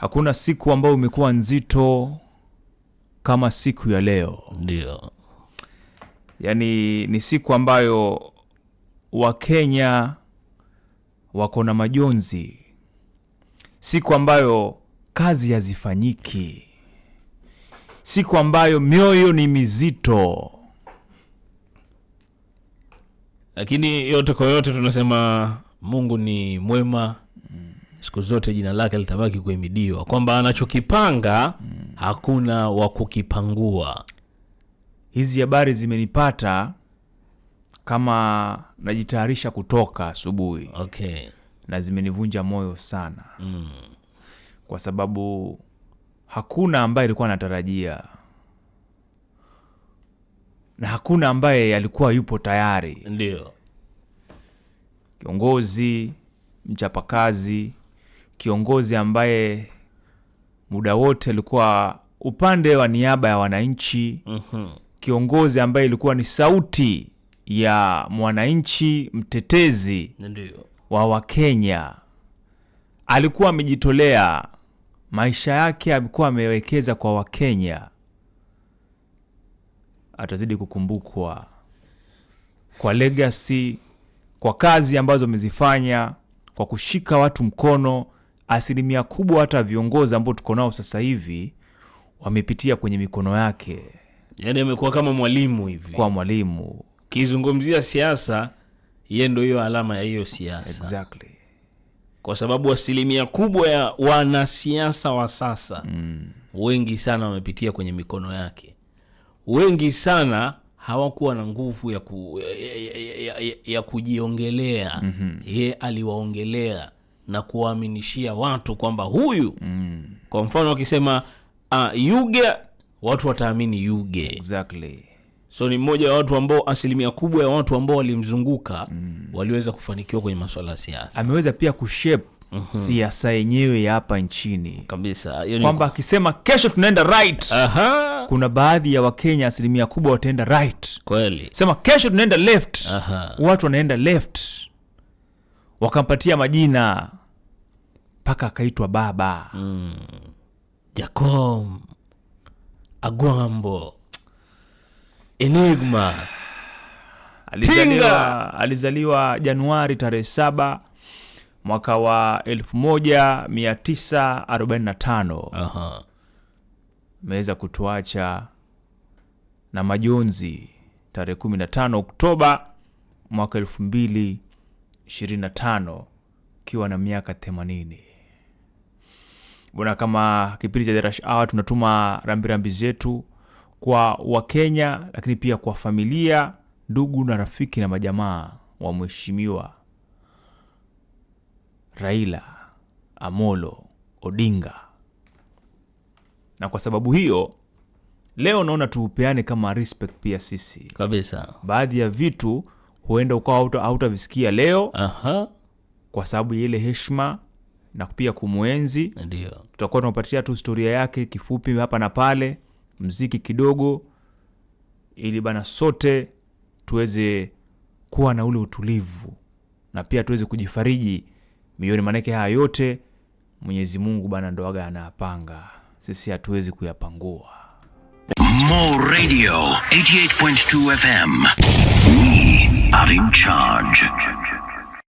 Hakuna siku ambayo imekuwa nzito kama siku ya leo. Ndio. Yaani ni siku ambayo Wakenya wako na majonzi. Siku ambayo kazi hazifanyiki. Siku ambayo mioyo ni mizito. Lakini yote kwa yote tunasema Mungu ni mwema. Siku zote jina lake litabaki kuhimidiwa, kwamba anachokipanga hakuna wa kukipangua. Hizi habari zimenipata kama najitayarisha kutoka asubuhi. Okay. Na zimenivunja moyo sana. Kwa sababu hakuna ambaye alikuwa anatarajia. Na hakuna ambaye alikuwa yupo tayari. Ndio. Kiongozi mchapakazi, kiongozi ambaye muda wote alikuwa upande wa niaba ya wananchi. Kiongozi ambaye ilikuwa ni sauti ya mwananchi, mtetezi. Ndio. Wa Wakenya. Alikuwa amejitolea, maisha yake alikuwa amewekeza kwa Wakenya. Atazidi kukumbukwa kwa legacy, kwa kazi ambazo amezifanya, kwa kushika watu mkono. Asilimia kubwa hata viongozi ambao tuko nao sasa hivi wamepitia kwenye mikono yake. Yaani amekuwa kama mwalimu hivi. Kwa mwalimu. Kizungumzia siasa, yeye ndio hiyo alama ya hiyo siasa. Exactly. Kwa sababu asilimia kubwa ya wanasiasa wa sasa wengi sana wamepitia kwenye mikono yake. Wengi sana hawakuwa na nguvu ya kujiongelea. Yeye aliwaongelea na kuwaaminishia watu kwamba huyu. Kwa mfano wakisema Yuge, watu wataamini Yuge. Exactly. So ni mmoja wa watu ambao asilimia kubwa ya watu ambao walimzunguka waliweza kufanikiwa kwenye masuala ya siasa. Ameweza pia kushape siasa yenyewe ya hapa nchini. Kabisa. Kwamba akisema kesho tunaenda right. Kuna baadhi ya Wakenya asilimia kubwa wataenda right. Kweli. Sema kesho tunaenda left. Watu wanaenda left. Wakampatia majina paka akaitwa baba. Jacob, Agwambo, Enigma. Alizaliwa Januari tarehe 7 mwaka wa 1945. Ameweza kutuacha na majonzi tarehe 15 Oktoba mwaka 2025 kiwa na miaka 80. Bwana, kama kipindi cha The Rush Hour tunatuma rambirambi zetu kwa Wakenya, lakini pia kwa familia, ndugu na rafiki na majamaa wa Mheshimiwa Raila Amolo Odinga. Na kwa sababu hiyo leo naona tuupeane kama respect pia sisi. Kabisa. Baadhi ya vitu huenda ukawa hautavisikia leo. Kwa sababu ile heshima na pia kumuenzi. Ndio. Tutakuwa tunapatia tu historia yake kifupi hapa na pale, muziki kidogo, ili bana sote tuweze kuwa na ule utulivu na pia tuweze kujifariji mioyoni, manake haya yote Mwenyezi Mungu bana ndo aga anapanga. Sisi hatuwezi kuyapangua. Mo Radio 88.2 FM. We are in charge.